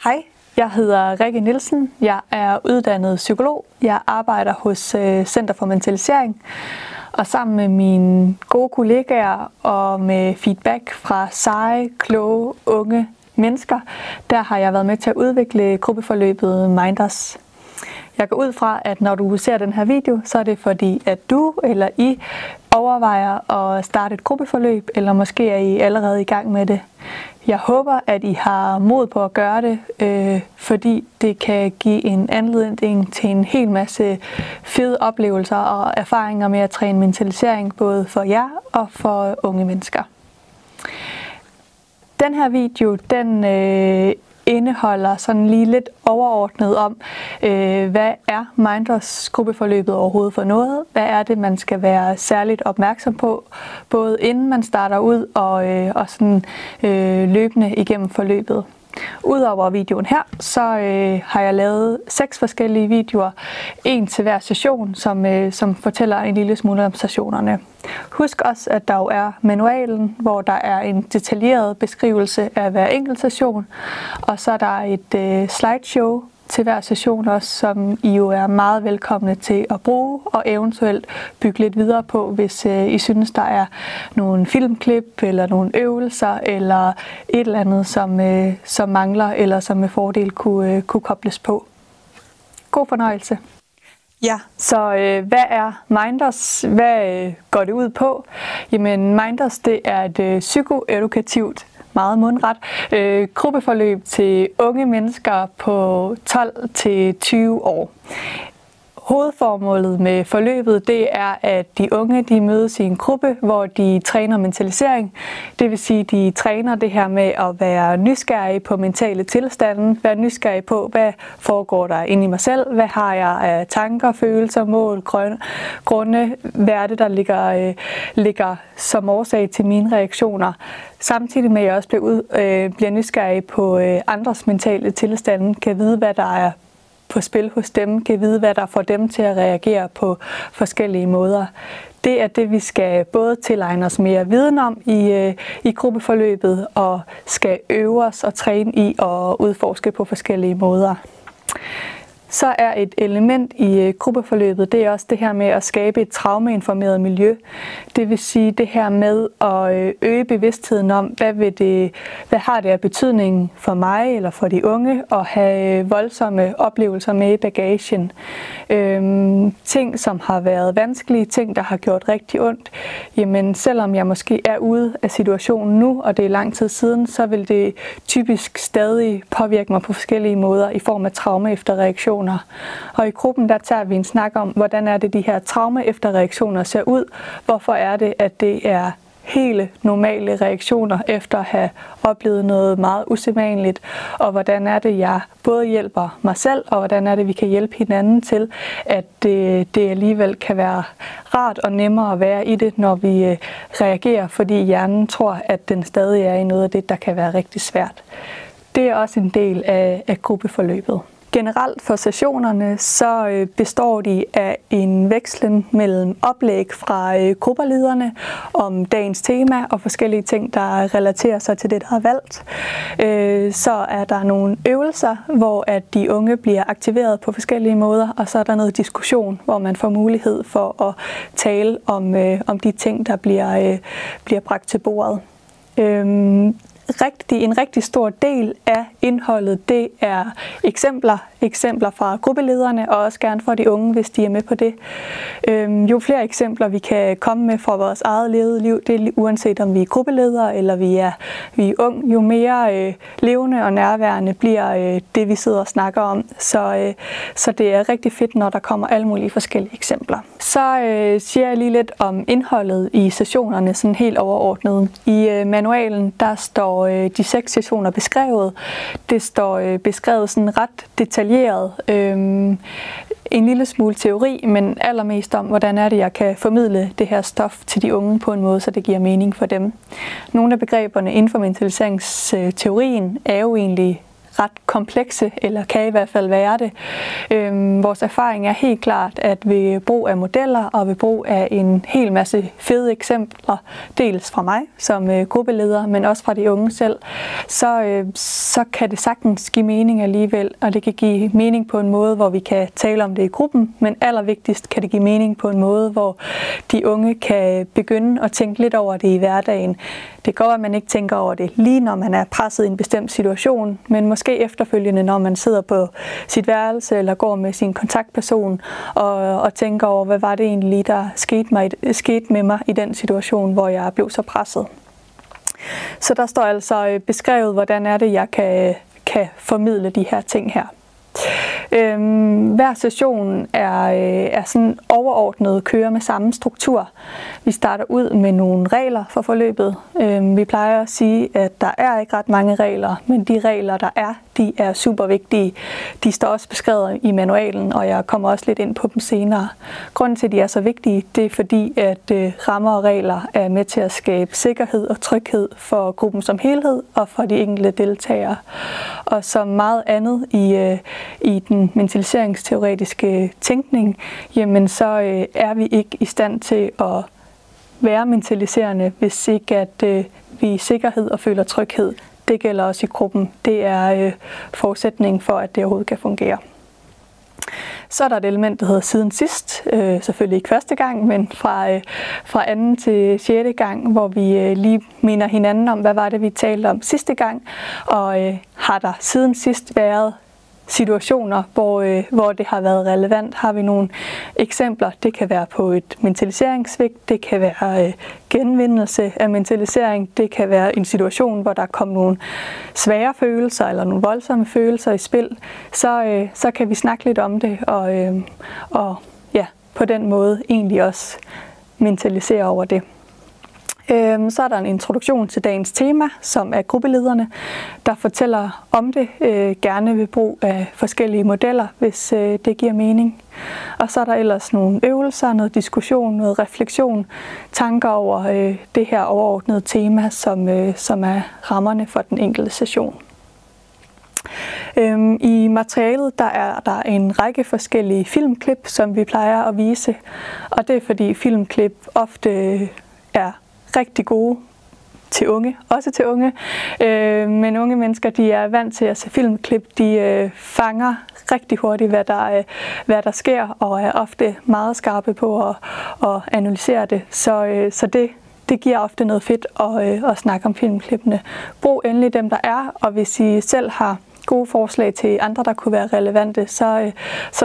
Hej, jeg hedder Rikke Nielsen. Jeg er uddannet psykolog. Jeg arbejder hos Center for Mentalisering. Og sammen med mine gode kollegaer og med feedback fra seje, kloge, unge mennesker, der har jeg været med til at udvikle gruppeforløbet Minders. Jeg går ud fra, at når du ser den her video, så er det fordi, at du eller I overvejer at starte et gruppeforløb, eller måske er I allerede i gang med det. Jeg håber, at I har mod på at gøre det, fordi det kan give en anledning til en hel masse fede oplevelser og erfaringer med at træne mentalisering, både for jer og for unge mennesker. Den her video, den indeholder sådan lige lidt overordnet om, hvad er Minders gruppeforløbet overhovedet for noget? Hvad er det, man skal være særligt opmærksom på, både inden man starter ud og sådan løbende igennem forløbet? Udover videoen her, så har jeg lavet 6 forskellige videoer, en til hver session, som fortæller en lille smule om sessionerne. Husk også, at der jo er manualen, hvor der er en detaljeret beskrivelse af hver enkelt session, og så er der et slideshow til hver session også, som I jo er meget velkomne til at bruge og eventuelt bygge lidt videre på, hvis I synes, der er nogle filmklip eller nogle øvelser eller et eller andet, som mangler eller som med fordel kunne kobles på. God fornøjelse. Ja, så hvad er Minders? Hvad går det ud på? Jamen, Minders, det er et psykoedukativt, meget mundret, gruppeforløb til unge mennesker på 12 til 20 år. Hovedformålet med forløbet, det er, at de unge de mødes i en gruppe, hvor de træner mentalisering. Det vil sige, at de træner det her med at være nysgerrige på mentale tilstande, være nysgerrige på, hvad foregår der inde i mig selv, hvad har jeg af tanker, følelser, mål, grunde, hvad er det, der ligger som årsag til mine reaktioner. Samtidig med, at jeg også bliver nysgerrig på andres mentale tilstande, kan vide, hvad der er på spil hos dem, kan vide, hvad der får dem til at reagere på forskellige måder. Det er det, vi skal både tilegne os mere viden om i gruppeforløbet, og skal øve os og træne i at udforske på forskellige måder. Så er et element i gruppeforløbet, det er også det her med at skabe et traumeinformeret miljø. Det vil sige det her med at øge bevidstheden om, hvad har det af betydning for mig eller for de unge at have voldsomme oplevelser med i bagagen. Ting, som har været vanskelige, ting, der har gjort rigtig ondt. Jamen, selvom jeg måske er ude af situationen nu, og det er lang tid siden, så vil det typisk stadig påvirke mig på forskellige måder i form af traume efter reaktioner. Og i gruppen der tager vi en snak om, hvordan er det, de her traume efter reaktioner ser ud. Hvorfor er det, at det er hele normale reaktioner efter at have oplevet noget meget usædvanligt, og hvordan er det, jeg både hjælper mig selv, og hvordan er det, vi kan hjælpe hinanden til, at det alligevel kan være rart og nemmere at være i det, når vi reagerer, fordi hjernen tror, at den stadig er i noget af det, der kan være rigtig svært. Det er også en del af gruppeforløbet. Generelt for sessionerne, så består de af en vekslen mellem oplæg fra gruppelederne om dagens tema og forskellige ting, der relaterer sig til det, der er valgt. Så er der nogle øvelser, hvor at de unge bliver aktiveret på forskellige måder, og så er der noget diskussion, hvor man får mulighed for at tale om de ting, der bliver bragt til bordet. En rigtig stor del af indholdet, det er eksempler fra gruppelederne, og også gerne fra de unge, hvis de er med på det. Jo flere eksempler vi kan komme med fra vores eget levede liv, det er uanset om vi er gruppeledere eller vi er unge, jo mere levende og nærværende bliver det, vi sidder og snakker om. Så det er rigtig fedt, når der kommer alle mulige forskellige eksempler. Så siger jeg lige lidt om indholdet i sessionerne, sådan helt overordnet. I manualen, der står de 6 sessioner beskrevet. Det står beskrevet sådan ret detaljeret. En lille smule teori, men allermest om, hvordan er det, jeg kan formidle det her stof til de unge på en måde, så det giver mening for dem. Nogle af begreberne inden for mentaliseringsteorien er jo egentlig ret komplekse, eller kan i hvert fald være det. Vores erfaring er helt klart, at ved brug af modeller og ved brug af en hel masse fede eksempler, dels fra mig som gruppeleder, men også fra de unge selv, så kan det sagtens give mening alligevel, og det kan give mening på en måde, hvor vi kan tale om det i gruppen, men allervigtigst kan det give mening på en måde, hvor de unge kan begynde at tænke lidt over det i hverdagen. Det går, at man ikke tænker over det lige når man er presset i en bestemt situation, men måske efterfølgende, når man sidder på sit værelse eller går med sin kontaktperson og tænker over, hvad var det egentlig, der skete med mig i den situation, hvor jeg blev så presset. Så der står altså beskrevet, hvordan er det, jeg kan formidle de her ting her. Hver session er sådan overordnet kører med samme struktur. Vi starter ud med nogle regler for forløbet. Vi plejer at sige, at der er ikke ret mange regler, men de regler, der er, de er super vigtige. De står også beskrevet i manualen, og jeg kommer også lidt ind på dem senere. Grunden til, at de er så vigtige, det er fordi, at rammer og regler er med til at skabe sikkerhed og tryghed for gruppen som helhed og for de enkelte deltagere. Og som meget andet i den mentaliseringsteoretiske tænkning, jamen så er vi ikke i stand til at være mentaliserende, hvis ikke at vi er i sikkerhed og føler tryghed. Det gælder også i gruppen. Det er forudsætningen for, at det overhovedet kan fungere. Så er der et element, der hedder siden sidst. Selvfølgelig ikke første gang, men fra anden til 6. gang, hvor vi lige minder hinanden om, hvad var det, vi talte om sidste gang. Og har der siden sidst været situationer, hvor det har været relevant? Har vi nogle eksempler? Det kan være på et mentaliseringssvigt, det kan være genvindelse af mentalisering, det kan være en situation, hvor der kom nogle svære følelser eller nogle voldsomme følelser i spil. Så kan vi snakke lidt om det og ja, på den måde egentlig også mentalisere over det. Så er der en introduktion til dagens tema, som er gruppelederne, der fortæller om det, gerne ved brug af forskellige modeller, hvis det giver mening. Og så er der ellers nogle øvelser, noget diskussion, noget refleksion, tanker over det her overordnede tema, som er rammerne for den enkelte session. I materialet der er der en række forskellige filmklip, som vi plejer at vise, og det er fordi filmklip ofte er rigtig gode til unge, også til unge, men unge mennesker, de er vant til at se filmklip, de fanger rigtig hurtigt, hvad der sker, og er ofte meget skarpe på at analysere det, så det giver ofte noget fedt at snakke om filmklippene. Brug endelig dem, der er, og hvis I selv har gode forslag til andre, der kunne være relevante, så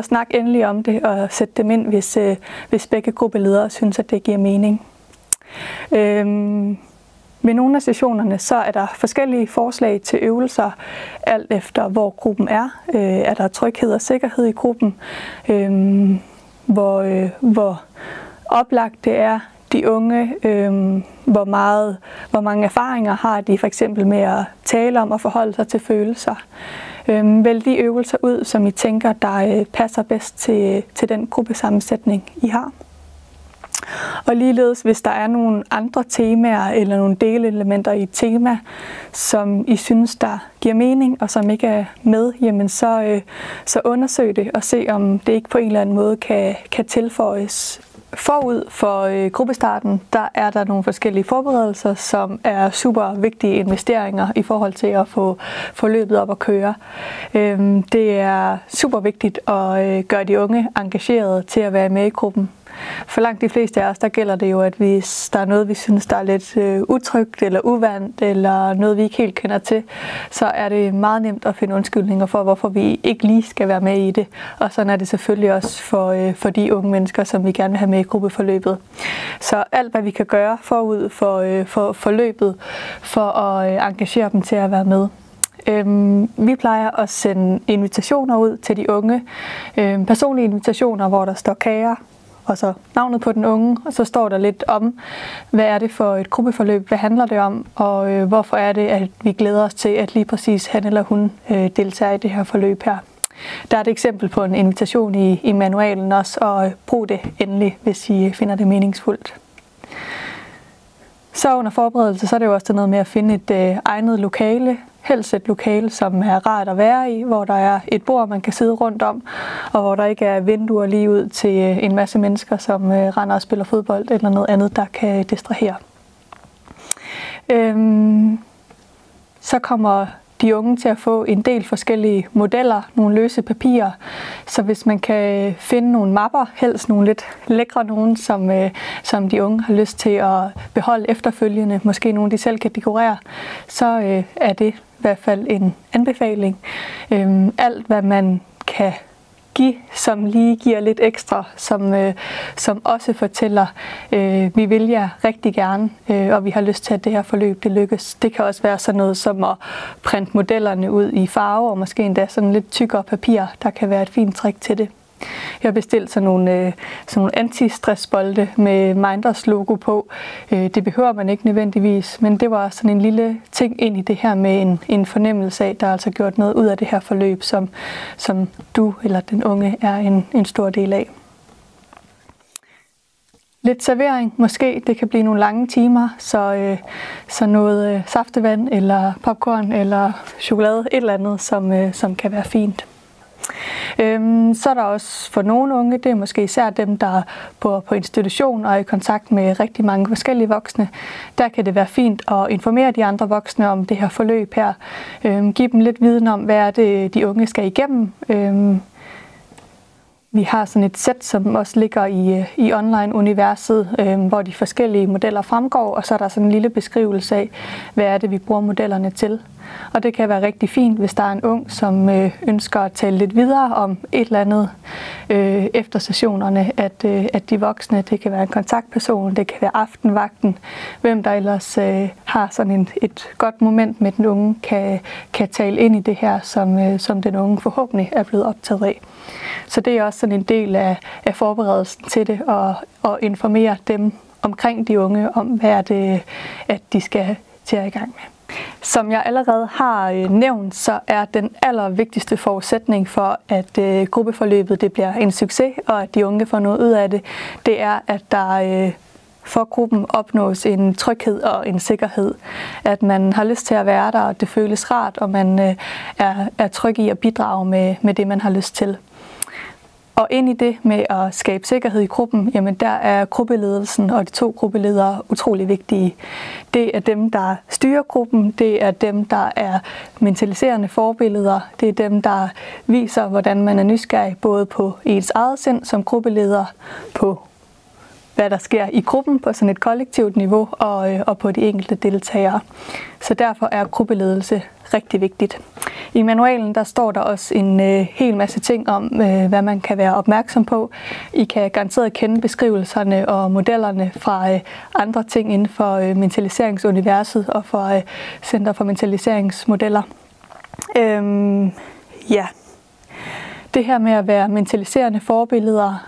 snak endelig om det, og sæt dem ind, hvis begge gruppeledere synes, at det giver mening. Ved nogle af sessionerne så er der forskellige forslag til øvelser, alt efter hvor gruppen er. Er der tryghed og sikkerhed i gruppen? Hvor oplagt det er de unge? Hvor mange erfaringer har de for eksempel med at tale om og forholde sig til følelser? Vælg de øvelser ud, som I tænker, der passer bedst til den gruppesammensætning, I har. Og ligeledes, hvis der er nogle andre temaer eller nogle delelementer i et tema, som I synes, der giver mening og som ikke er med, jamen så undersøg det og se, om det ikke på en eller anden måde kan tilføjes. Forud for gruppestarten, der er der nogle forskellige forberedelser, som er super vigtige investeringer i forhold til at få forløbet op at køre. Det er super vigtigt at gøre de unge engagerede til at være med i gruppen. For langt de fleste af os, der gælder det jo, at hvis der er noget, vi synes, der er lidt utrygt eller uvant, eller noget, vi ikke helt kender til, så er det meget nemt at finde undskyldninger for, hvorfor vi ikke lige skal være med i det. Og sådan er det selvfølgelig også for de unge mennesker, som vi gerne vil have med i gruppeforløbet. Så alt, hvad vi kan gøre forud for forløbet, for at engagere dem til at være med. Vi plejer at sende invitationer ud til de unge. Personlige invitationer, hvor der står kære, og så navnet på den unge, og så står der lidt om, hvad er det for et gruppeforløb, hvad handler det om, og hvorfor er det, at vi glæder os til, at lige præcis han eller hun deltager i det her forløb her. Der er et eksempel på en invitation i manualen også, og brug det endelig, hvis I finder det meningsfuldt. Så under forberedelse, så er det jo også noget med at finde et egnet lokale. helst et lokale, som er rart at være i, hvor der er et bord, man kan sidde rundt om, og hvor der ikke er vinduer lige ud til en masse mennesker, som render og spiller fodbold eller noget andet, der kan distrahere. Så kommer de unge til at få en del forskellige modeller, nogle løse papirer. Så hvis man kan finde nogle mapper, helst nogle lidt lækre nogen, som de unge har lyst til at beholde efterfølgende, måske nogle de selv kan dekorere, så er det i hvert fald en anbefaling. Alt hvad man kan give, som lige giver lidt ekstra, som også fortæller, vi vil jer rigtig gerne, og vi har lyst til, at det her forløb det lykkes. Det kan også være sådan noget som at printe modellerne ud i farve, og måske endda sådan lidt tykkere papir, der kan være et fint trick til det. Jeg har bestilt sådan nogle anti-stressbolde med Minders logo på. Det behøver man ikke nødvendigvis, men det var sådan en lille ting ind i det her med en fornemmelse af, der er altså gjort noget ud af det her forløb, som du eller den unge er en stor del af. Lidt servering måske, det kan blive nogle lange timer, så noget saftevand eller popcorn eller chokolade, et eller andet, som kan være fint. Så er der også for nogle unge, det er måske især dem, der bor på institution og er i kontakt med rigtig mange forskellige voksne. Der kan det være fint at informere de andre voksne om det her forløb her. Give dem lidt viden om, hvad er det, de unge skal igennem. Vi har sådan et sæt, som også ligger i online-universet, hvor de forskellige modeller fremgår, og så er der sådan en lille beskrivelse af, hvad er det, vi bruger modellerne til. Og det kan være rigtig fint, hvis der er en ung, som ønsker at tale lidt videre om et eller andet efter sessionerne, at de voksne, det kan være en kontaktperson, det kan være aftenvagten, hvem der ellers har sådan et godt moment med den unge, kan tale ind i det her, som den unge forhåbentlig er blevet optaget af. Så det er også sådan en del af forberedelsen til det, at informere dem omkring de unge om, hvad er det, at de skal til at i gang med. Som jeg allerede har nævnt, så er den allervigtigste forudsætning for, at gruppeforløbet det bliver en succes, og at de unge får noget ud af det, det er, at der for gruppen opnås en tryghed og en sikkerhed. At man har lyst til at være der, og det føles rart, og man er tryg i at bidrage med det, man har lyst til. Og ind i det med at skabe sikkerhed i gruppen, jamen der er gruppeledelsen og de 2 gruppeledere utrolig vigtige. Det er dem, der styrer gruppen, det er dem, der er mentaliserende forbilleder, det er dem, der viser, hvordan man er nysgerrig både på ens eget sind som gruppeleder, på hvad der sker i gruppen på sådan et kollektivt niveau og på de enkelte deltagere. Så derfor er gruppeledelse rigtig vigtigt. I manualen der står der også en hel masse ting om, hvad man kan være opmærksom på. I kan garanteret kende beskrivelserne og modellerne fra andre ting inden for mentaliseringsuniverset og fra Center for Mentaliseringsmodeller. Ja. Det her med at være mentaliserende forbilleder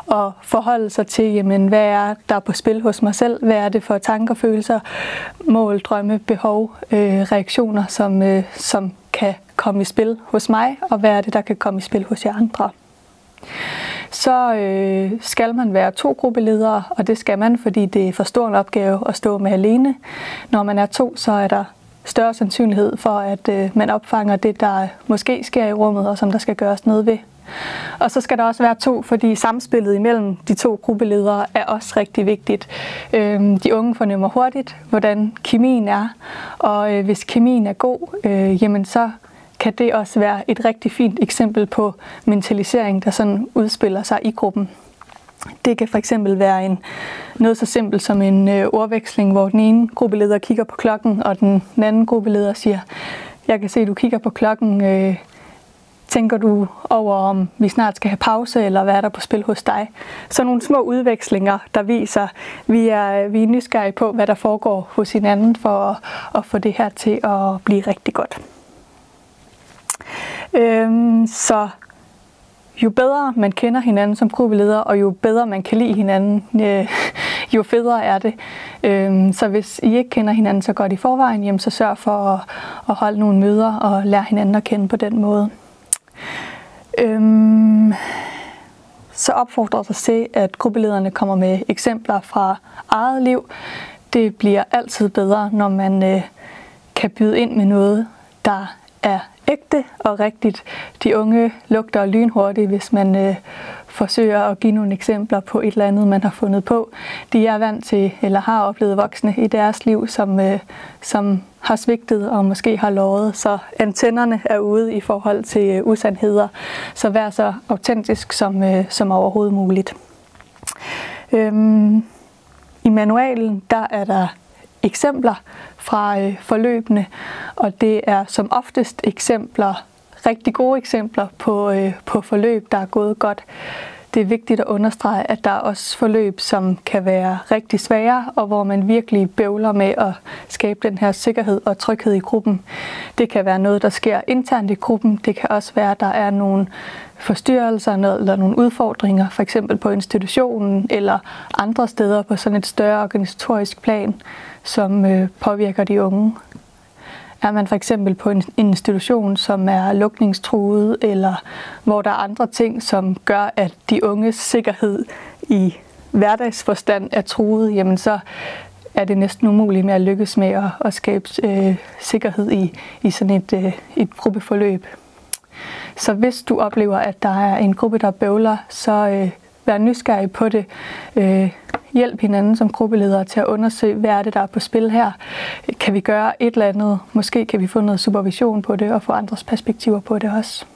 og forholde sig til, jamen, hvad er der på spil hos mig selv? Hvad er det for tanker, følelser, mål, drømme, behov, reaktioner, som kan komme i spil hos mig? Og hvad er det, der kan komme i spil hos jer andre? Så skal man være 2 gruppeledere, og det skal man, fordi det er for stor en opgave at stå med alene. Når man er 2, så er der større sandsynlighed for, at man opfanger det, der måske sker i rummet, og som der skal gøres noget ved. Og så skal der også være 2, fordi samspillet imellem de 2 gruppeledere er også rigtig vigtigt. De unge fornemmer hurtigt, hvordan kemien er, og hvis kemien er god, jamen så kan det også være et rigtig fint eksempel på mentalisering, der sådan udspiller sig i gruppen. Det kan fx være noget så simpelt som en ordveksling, hvor den ene gruppeleder kigger på klokken, og den anden gruppeleder siger, jeg kan se, at du kigger på klokken, tænker du over, om vi snart skal have pause, eller hvad er der på spil hos dig? Så nogle små udvekslinger, der viser, at vi er nysgerrige på, hvad der foregår hos hinanden, for at få det her til at blive rigtig godt. Så jo bedre man kender hinanden som gruppeleder, og jo bedre man kan lide hinanden, jo federe er det. Så hvis I ikke kender hinanden så godt i forvejen, jamen så sørg for at holde nogle møder og lære hinanden at kende på den måde. Så opfordrer sig til, at gruppelederne kommer med eksempler fra eget liv. Det bliver altid bedre, når man kan byde ind med noget, der er ægte og rigtigt. De unge lugter lynhurtigt, hvis man forsøger at give nogle eksempler på et eller andet, man har fundet på. De er vant til, eller har oplevet voksne i deres liv, som har svigtet og måske har løjet, så antennerne er ude i forhold til usandheder. Så vær så autentisk som overhovedet muligt. I manualen der er der eksempler fra forløbene, og det er som oftest eksempler, rigtig gode eksempler på forløb, der er gået godt. Det er vigtigt at understrege, at der er også forløb, som kan være rigtig svære, og hvor man virkelig bøvler med at skabe den her sikkerhed og tryghed i gruppen. Det kan være noget, der sker internt i gruppen. Det kan også være, at der er nogle forstyrrelser eller nogle udfordringer, for eksempel på institutionen eller andre steder på sådan et større organisatorisk plan, som påvirker de unge. Er man for eksempel på en institution, som er lukningstruet, eller hvor der er andre ting, som gør, at de unges sikkerhed i hverdagsforstand er truet, jamen så er det næsten umuligt med at lykkes med at skabe sikkerhed i sådan et gruppeforløb. Så hvis du oplever, at der er en gruppe, der bøvler, så vær nysgerrig på det. Hjælp hinanden som gruppeledere til at undersøge, hvad er det, der er på spil her. Kan vi gøre et eller andet? Måske kan vi få noget supervision på det og få andres perspektiver på det også.